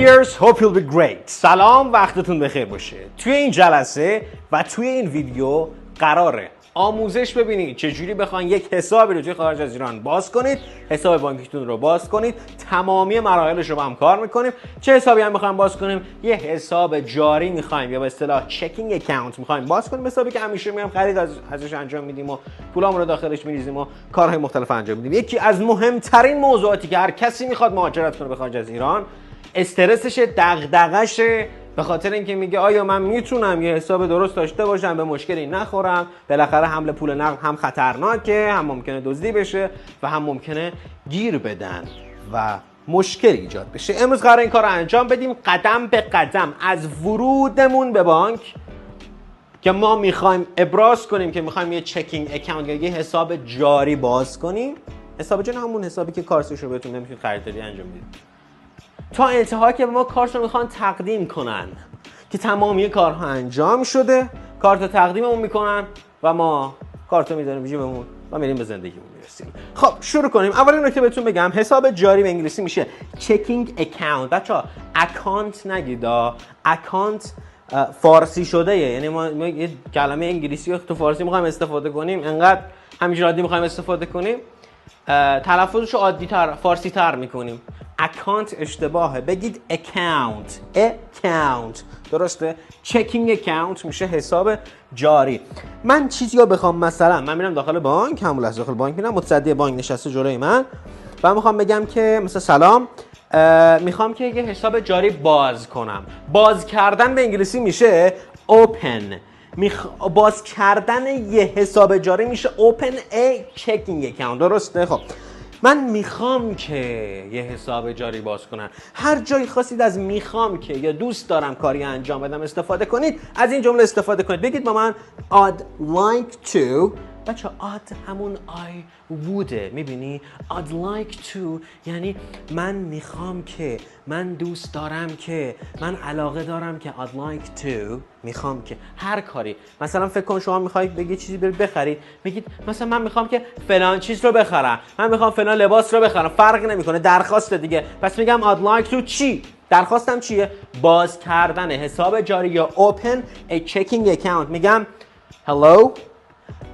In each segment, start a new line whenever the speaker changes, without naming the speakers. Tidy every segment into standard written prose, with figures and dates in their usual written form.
dears, hope you'll be great. سلام، وقتتون بخیر باشه. توی این جلسه و توی این ویدیو قراره آموزش ببینید چجوری بخواید یک حسابی رو توی خارج از ایران باز کنید، حساب بانکیتون رو باز کنید. تمامی مراحلش رو با هم کار میکنیم. چه حسابی هم میخوایم باز کنیم؟ یه حساب جاری میخوایم یا به اصطلاح چکینگ اکانت میخوایم باز کنیم، حسابی که همیشه میام خرید ازش انجام میدیم و پولامون رو داخلش میریزیم و کارهای مختلف انجام میدیم. یکی از مهمترین موضوعاتی که هر کسی میخواد مهاجرت کنه به خارج از ایران، استرسشه، دغدغشه، به خاطر اینکه میگه آیا من میتونم یه حساب درست داشته باشم، به مشکلی نخورم. بالاخره حمل پول نقد هم خطرناکه، هم ممکنه دزدی بشه و هم ممکنه گیر بدن و مشکل ایجاد بشه. امروز قراره این کار رو انجام بدیم قدم به قدم، از ورودمون به بانک که ما میخوایم ابراز کنیم که میخوایم یه چکینگ اکانت یا یه حساب جاری باز کنیم. حساب جاری همون حسابی که کارتش رو بهتون نمیتونید خریداری انجام بدید، تا انتها که به ما کارت رو میخوان تقدیم کنن که تمامی کارها انجام شده. کارت رو تقدیممون میکنن و ما کارت رو میذاریم جیبمون و میریم به زندگیمون میرسیم. خب شروع کنیم. اولین نکته بهتون بگم، حساب جاری به انگلیسی میشه چکینگ اکانت. بچه‌ها اکانت نگید، اکانت فارسی شده، یعنی ما یه کلمه انگلیسی رو تو فارسی میخوایم استفاده کنیم، انقدر همینجوری عادی میخوایم استفاده کنیم، تلفظش رو عادی تر، فارسی تر میکنیم. اکانت اشتباهه، بگید اکانت. درسته؟ چکینگ اکانت میشه حساب جاری. من چیزی رو بخوام، مثلا من میرم داخل بانک، همون لحظه داخل بانک میرم، متصدی بانک نشسته جلوی من و میخوام بگم که مثلا سلام، میخوام که یه حساب جاری باز کنم. باز کردن به انگلیسی میشه open. باز کردن یه حساب جاری میشه open a checking account. درسته؟ خب من میخوام که یه حساب جاری باز کنم. هر جایی خواستید از میخوام که یا دوست دارم کاری انجام بدم استفاده کنید، از این جمله استفاده کنید. بگید با من I'd like to. بچه I'd همون I ووده، میبینی؟ I'd like to یعنی من میخوام که، من دوست دارم که، من علاقه دارم که. I'd like to میخوام که هر کاری. مثلا فکر کن شما میخواید بگید چیزی برید بخرید، بگید مثلا من میخوام که فلان چیز رو بخرم، من میخوام فلان لباس رو بخرم، فرقی نمیکنه، درخواست دیگه. پس میگم I'd like to چی؟ درخواستم چیه؟ باز کردن حساب جاری یا open a checking account. میگم hello,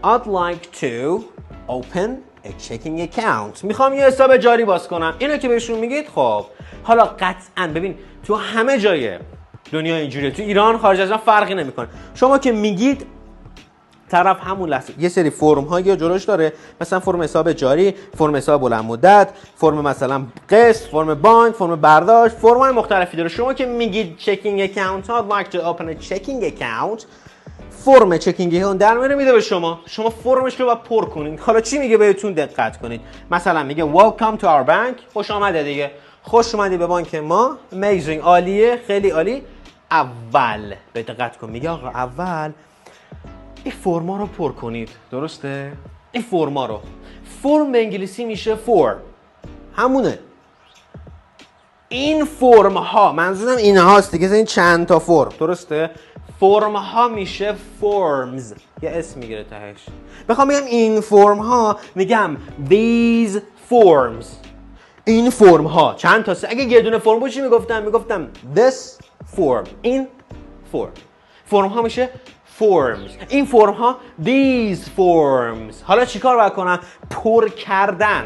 I'd like to open a checking account. میخوام یه حساب جاری باز کنم. اینو که بهشون میگید، خب حالا قطعاً ببین تو همه جای دنیا اینجوریه، تو ایران خارج از ایران فرقی نمیکنه. شما که میگید، طرف همون لحظه یه سری فرم ها یا جلوش داره، مثلا فرم حساب جاری، فرم حساب بلند مدت، فرم مثلا قسط، فرم بانک، فرم برداشت، فرم های مختلفی داره. شما که میگید چکینگ اکانت ها، like to open a checking account، فرم چکینگ اکانت در میره به شما فرمش رو باید پر کنید. حالا چی میگه بهتون؟ دقت کنید. مثلا میگه welcome to our bank، خوش آمده دیگه، خوش اومدی به بانک ما، amazing، عالیه، خیلی عالی. اول به دقت کن، میگه آقا اول این فرما رو پر کنید. درسته؟ این فرما رو، فرم به انگلیسی میشه form، همونه. این فرم ها، منظورم این هاست دیگه، این چند تا فرم. درسته؟ فرم ها میشه forms، یه اسم میگیره تهش. بخوام بگم این فرم ها، میگم these forms. این فرم ها چند تا؟ اگه یه دونه فرم بود چی میگفتم this form، این فرم ها میشه forms. این فرم ها these forms. حالا چیکار باید کنم؟ پر کردن.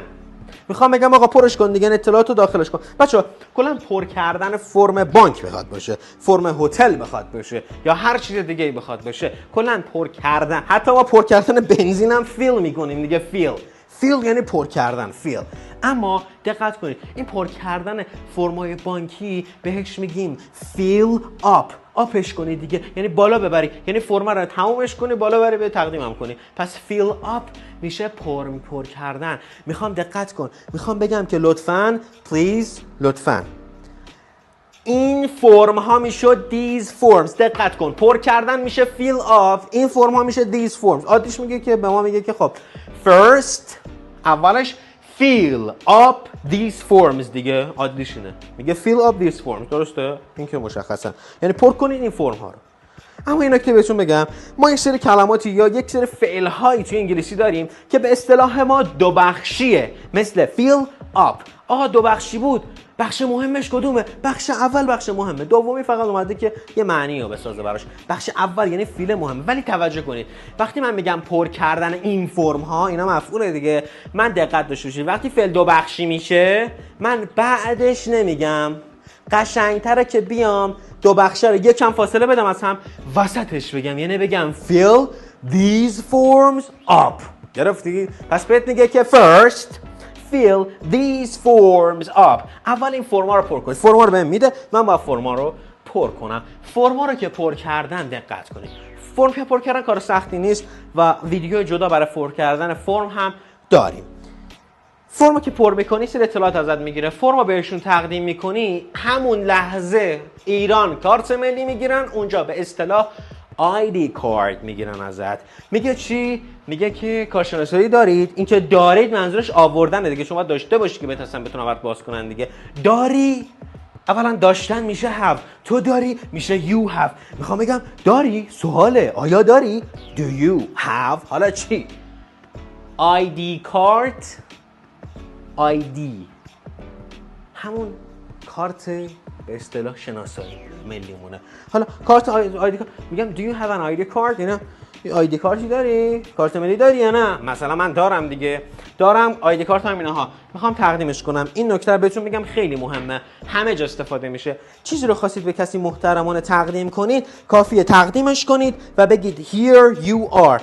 میخوام بگم آقا پرش کن دیگه، اطلاعات رو داخلش کن. بچه‌ها کلا پر کردن فرم بانک بخواد باشه، فرم هتل بخواد باشه یا هر چیز دیگه بخواد باشه، کلا پر کردن. حتی ما پر کردن بنزین هم فیل میکنیم دیگه. فیل یعنی پر کردن، فیل. اما دقت کنید، این پر کردن فرمای بانکی بهش میگیم فیل آپ. آپش کنی دیگه، یعنی بالا ببری، یعنی فرما رو تمومش کنی، بالا بری به تقدیمم کنی. پس فیل آپ میشه پر کردن. میخوام دقت کن، میخوام بگم که لطفاً، پلیز، لطفاً این فرم ها میشه these forms. دقت کن، پر کردن میشه fill up، این فرم ها میشه these forms. عادیش میگه که به ما میگه که خب first، اولش fill up these forms دیگه، عادیش اینه، میگه fill up these forms. درسته؟ این که مشخصا یعنی پر کنید این فرم ها رو. اما اینا که بهتون بگم، ما یک سری کلماتی یا یک سری فعل هایی توی انگلیسی داریم که به اصطلاح ما دو بخشیه، مثل feel up. آقا دو بخشی بود، بخش مهمش کدومه؟ بخش اول بخش مهمه، دومی فقط اومده که یه معنی رو بسازه براش. بخش اول یعنی فیل مهمه. ولی توجه کنید وقتی من میگم پر کردن این فرم ها، اینا مفعوله دیگه، من دقت داشته باشید وقتی فعل دو بخشی میشه من بعدش نمیگم، قشنگتره که بیام دو بخشه رو یکم فاصله بدم از هم، وسطش بگم، یعنی بگم fill these forms up. گرفتی؟ پس بهت میگه که first fill these forms up. اول این فرما رو پر کنید. فرما رو بهم میده، من باید فرما رو پر کنم. فرما رو که پر کردن دقت کنید. فرم که پر کردن کار سختی نیست و ویدیو جدا برای پر کردن فرم هم داریم. فرمو که پر میکنی سری اطلاعات ازت میگیره، فرمو بهشون تقدیم میکنی، همون لحظه ایران کارت ملی میگیرن، اونجا به اصطلاح ID کارت میگیرن ازت. میگه چی؟ میگه که کارشناسایی دارید. این که دارید منظورش آوردنه دیگه، شما داشته باشی که بتونن برات باز کنن دیگه. داری؟ اولا داشتن میشه have، تو داری میشه you have. میخوام بگم داری؟ سواله، آیا داری؟ Do you have؟ حالا چی؟ ID کارت، ID همون کارت به اصطلاح شناسایی ملیمونه. حالا کارت آیدی کارت، میگم do you have an ID card؟ اینا آیدی کارتی داری؟ کارت ملی داری یا نه؟ مثلا من دارم دیگه، دارم آیدی کارت هم اینها، میخوام تقدیمش کنم. این نکته رو بهتون میگم خیلی مهمه، همه جا استفاده میشه. چیزی رو خواستید به کسی محترمانه تقدیم کنید، کافیه تقدیمش کنید و بگید here you are،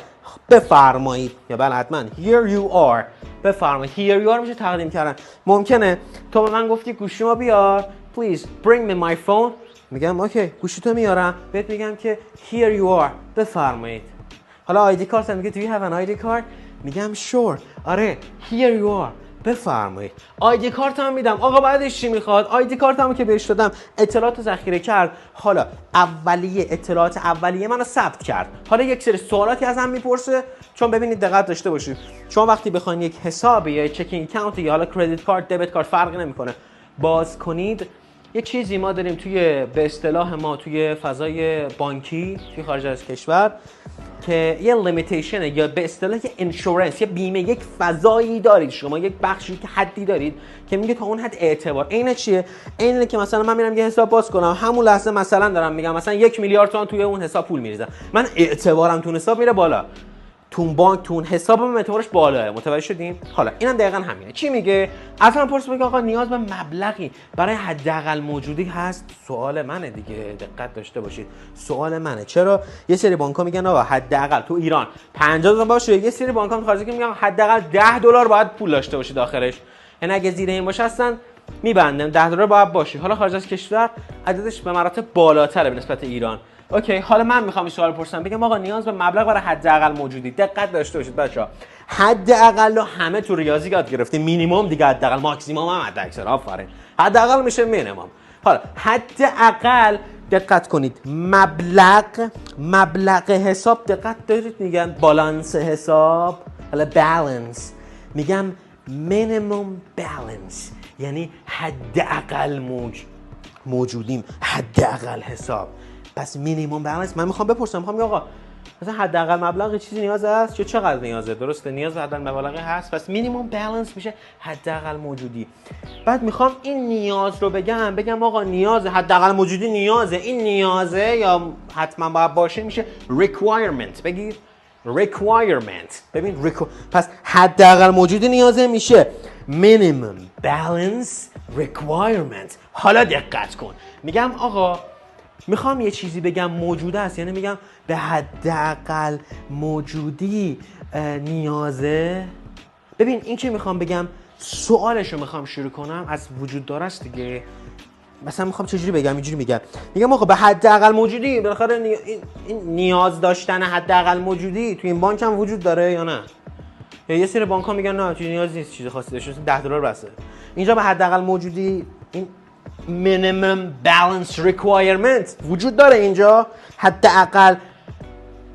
بفرمایید، یا بله حتما here you are، بفرمایید. here you are میشه تقدیم کردن. ممکنه تو به من گفتی گوشیمو بیار please bring me my phone، میگم اوکی گوشیتو میارم، بهت میگم که here you are، بفرمایید. حالا آیدی کارت میگه do you have an ID card؟ میگم sure، آره here you are، بفرمایید. آیدی کارت هم میدم. آقا بعدش چی میخواد؟ آیدی کارت هم که بهش دادم اطلاعات ذخیره کرد، حالا اولیه اطلاعات اولیه منو ثبت کرد. حالا یک سری سوالاتی ازم میپرسه، چون ببینید دقت داشته باشید، چون وقتی بخواید یک حساب یا چکینگ اکانت یا حالا کردیت کارت دبیت کارت فرقی نمیکنه باز کنید، یه چیزی ما داریم توی به اصطلاح ما توی فضای بانکی توی خارج از کشور که یه لیمیتیشنه یا به اصطلاح یه انشورنس، یه بیمه، یک فضایی دارید شما، یک بخشی که حدی دارید که میگه تا اون حد اعتبار. اینه چیه؟ اینه که مثلا من میرم یه حساب باز کنم، همون لحظه مثلا دارم میگم مثلا 1 میلیارد تومان توی اون حساب پول میریزم، من اعتبارم تو اون حساب میره بالا، تو بانک تو اون حسابم اعتبارش بالاه. متوجه شدین؟ حالا اینم دقیقاً همینه. چی میگه؟ اصلا پرس میگه آقا نیاز به مبلغی برای حداقل موجودی هست؟ سوال منه دیگه، دقت داشته باشید، سوال منه. چرا یه سری بانک‌ها میگن آقا حداقل تو ایران 50,000 باشه، یه سری بانک‌ها خارجی که میگن حداقل $10 باید پول داشته باشی داخلش، یعنی اگه زیر این باشه اصلا میبندن، $10 باید باشه. حالا خارج از کشور عددش به مراتب بالاتره به نسبت ایران. اوکی، حالا من میخوام این سوال بپرسم، بگم آقا نیاز به مبلغ برای حداقل موجودی. دقت داشته باشید بچه‌ها، حداقل رو همه تو ریاضی یاد گرفتیم، مینیمم دیگه حداقل، ماکسیمم هم حداکثر. آفرین، حداقل میشه مینیمم. حالا حداقل دقت کنید، مبلغ حساب، دقت دارید میگن بالانس حساب، حالا بالانس، میگم مینیمم بالانس، یعنی حداقل موجودیم، حداقل حساب. پس مینیمم بالانس من میخوام بپرسم، میخوام آقا مثلا حداقل مبلغ چیزی نیاز هست یا چقدر نیازه؟ درسته، نیاز به حداقل مبلغ هست، پس مینیمم بالانس میشه حداقل موجودی. بعد میخوام این نیاز رو بگم آقا نیاز حداقل موجودی نیازه، این نیازه یا حتما باید باشه میشه requirement. بگید requirement. ببین پس حداقل موجودی نیازه میشه minimum balance requirement. حالا دقت کن، میگم آقا میخوام یه چیزی بگم موجوده است، یعنی میگم به حداقل موجودی نیازه. ببین این که میخوام بگم سوالشو میخوام شروع کنم از وجود داره است دیگه. مثلا میخوام چجوری بگم؟ اینجوری میگم آقا به حداقل موجودی، بالاخره این نیاز داشتن حداقل موجودی تو این بانک هم وجود داره یا نه؟ یا یه سری بانک ها میگن نه چیزی نیاز نیست، چیزی خاصی داشته $10 بسه. اینجا به حداقل موجودی این minimum balance requirement وجود داره، اینجا حداقل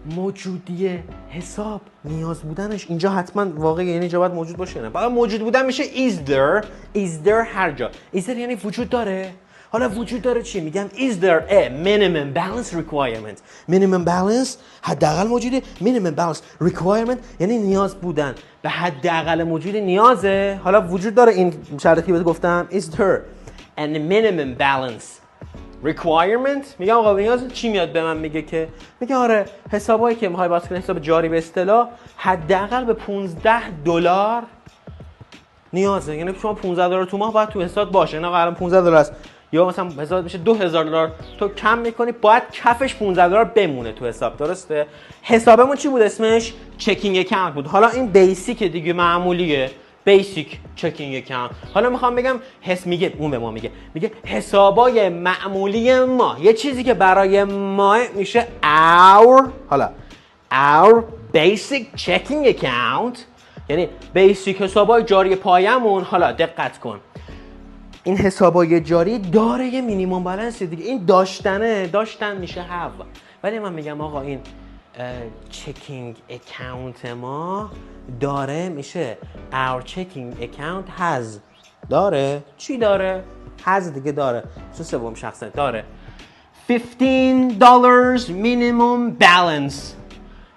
موجودی حساب نیاز بودنش اینجا حتما واقعی، یعنی اینجا باید موجود باشه. نه باید موجود بودن میشه is there هر جا. is there یعنی وجود داره. حالا وجود داره چی؟ میگم is there a minimum balance requirement. minimum balance حداقل موجوده. minimum balance requirement یعنی نیاز بودن به حداقل موجود نیازه. حالا وجود داره این شرطی بهت گفتم is there a minimum balance requirement. میگم آقا نیاز چی میاد به من میگه که میگه آره حسابایی که میخوای باز کنی حساب جاری به اصطلاح حداقل به $15 نیازه. یعنی شما $15 تو ماه باید تو حساب باشه. نه الان $15 است یا مثلا حساب میشه $2000 تو کم میکنی باید کفش $15 بمونه تو حساب. درسته؟ حسابمون چی بود اسمش؟ چکینگ اکانت بود. حالا این بیسیک دیگه معمولیه. بیسیک چکینگ اکانت. حالا میخوام بگم میگه اون به ما میگه حسابای معمولی ما یه چیزی که برای ما میشه our basic checking account یعنی بیسیک حسابای جاری پایمون. حالا دقت کن این حسابای جاری داره یه مینیمم بالانس دیگه. این داشتن میشه have ولی من میگم آقا این چکینگ اکانت ما داره میشه our checking account has. داره چی داره؟ has دیگه داره چون سوم شخصه داره $15 minimum balance.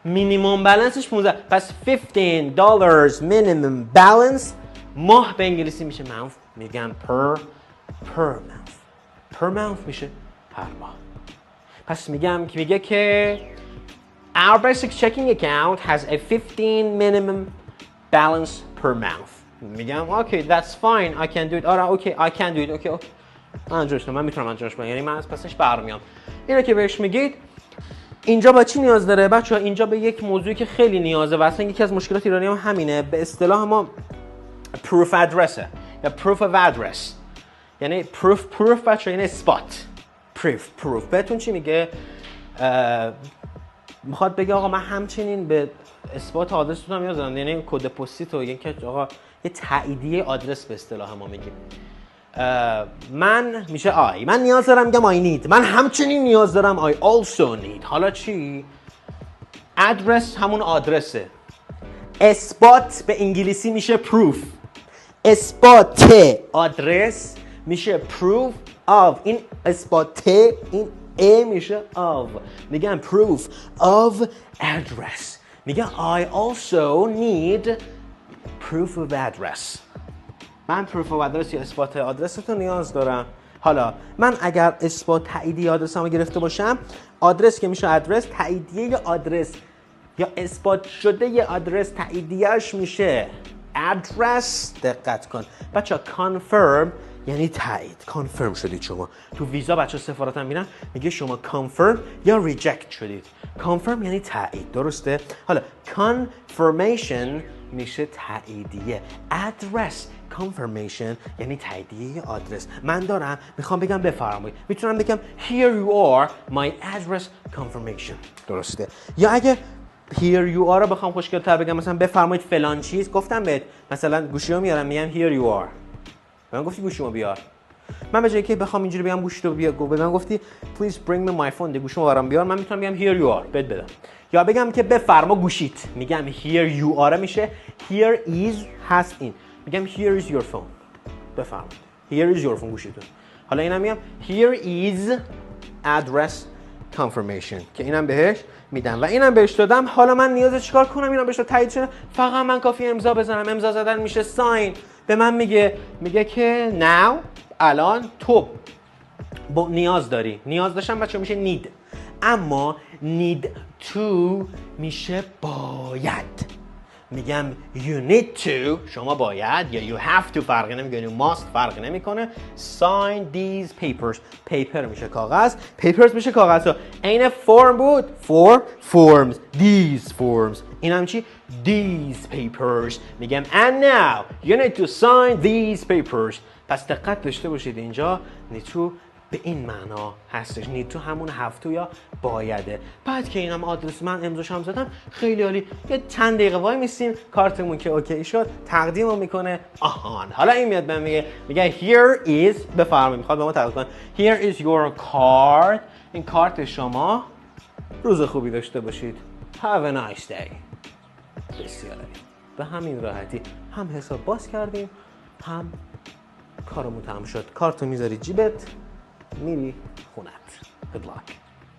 مینیمم بالانسش 15. پس $15 minimum balance ماه به انگلیسی میشه month. میگم per month میشه هر ماه. پس میگه که our basic checking account has a 15 minimum balance per month. میگم okay that's fine I can do it. آره okay I can do it. okay من میتونم انجامش بدم. یعنی من از پسش برمیام. اینو که بهش میگید اینجا با چی نیاز داره بچه‌ها؟ اینجا به یک موضوعی که خیلی نیازه و اصلا یکی از مشکلات ایرانی هم همینه. به اصطلاح ما proof address یا proof of address. یعنی proof بچه‌ها یعنی اثبات. proof بهتون چی میگه؟ میخواد بگه آقا من همچنین به اثبات آدرستون هم نیاز دارم. یعنی کد پستیتو یعنی که آقا یه تاییدیه آدرس به اصطلاح ما میگیم. من میشه من نیاز دارم میگم I need. من همچنین نیاز دارم I also need. حالا چی؟ address همون آدرسه. اثبات به انگلیسی میشه proof. اثبات آدرس میشه proof of. این اثبات این A میشه of. میگم proof of address. میگم I also need proof of address. من proof of address یا اثبات آدرستون نیاز دارم. حالا من اگر اثبات تاییدیه آدرسمو گرفته باشم آدرس که میشه آدرس تاییدیه آدرس یا اثبات شده ی آدرس تاییدیه‌اش میشه address. دقت کن بچه confirm یعنی تایید. کانفرم شدید شما. تو ویزا بچه سفارت هم میرن میگه شما کانفرم یا ریجکت شدید. کانفرم یعنی تایید. درسته؟ حالا confirmation میشه تاییدیه. address confirmation یعنی تاییدیه آدرس. من دارم میخوام بگم بفرمایید. میتونم بگم here you are my address confirmation. درسته؟ یا اگه here you are رو بخوام خوشگل‌تر بگم مثلا بفرمایید فلان چیز گفتم بهت مثلا گوشیو میارم میگم here you are. من گفتی گوشیمو بیار. من به جای که بخوام اینجوری بگم گوشیتو بیار به من گفتی please bring me my phone. گوشیمو برام بیار. من میتونم بگم here you are بهت بدم. یا بگم که بفرما گوشیت. میگم here you are میشه here is هست این. میگم here is your phone. بفرمایید. here is your phone گوشیتون. حالا اینم میگم here is address confirmation که اینم بهش میدم و اینم بهش دادم. حالا من نیازه چیکار کنم اینم بهش تایید شه؟ فقط من کافی امضا بزنم. امضا زدن میشه sign. به من میگه که now الان تو نیاز داری. نیاز داشتم بچه میشه need. اما need to میشه باید. میگم you need to شما باید یا you have to فرقی نمیکنه. you must فرقی نمیکنه. sign these papers. paper میشه کاغذ. papers میشه کاغذ. این form بود. for forms. these forms. این هم چی؟ these papers. میگم and now you need to sign these papers. پس دقت داشته باشید اینجا need to به این معنا هستش. need to همون have to یا بایده. بعد که اینم آدرس من امضاش هم زدم خیلی عالی. یه چند دقیقه وای میسیم کارتمون که اوکی شد تقدیمو میکنه. آهان حالا این میاد بهم میگه here is بفرمایید میخواد به ما تقدیم کنه here is your card. این کارت شما. روز خوبی داشته باشید. have a nice day. بسیار عالی. به همین راحتی هم حساب باز کردیم هم کارمون تمام شد. کارتو میذاری جیبت میری خونت. Good luck.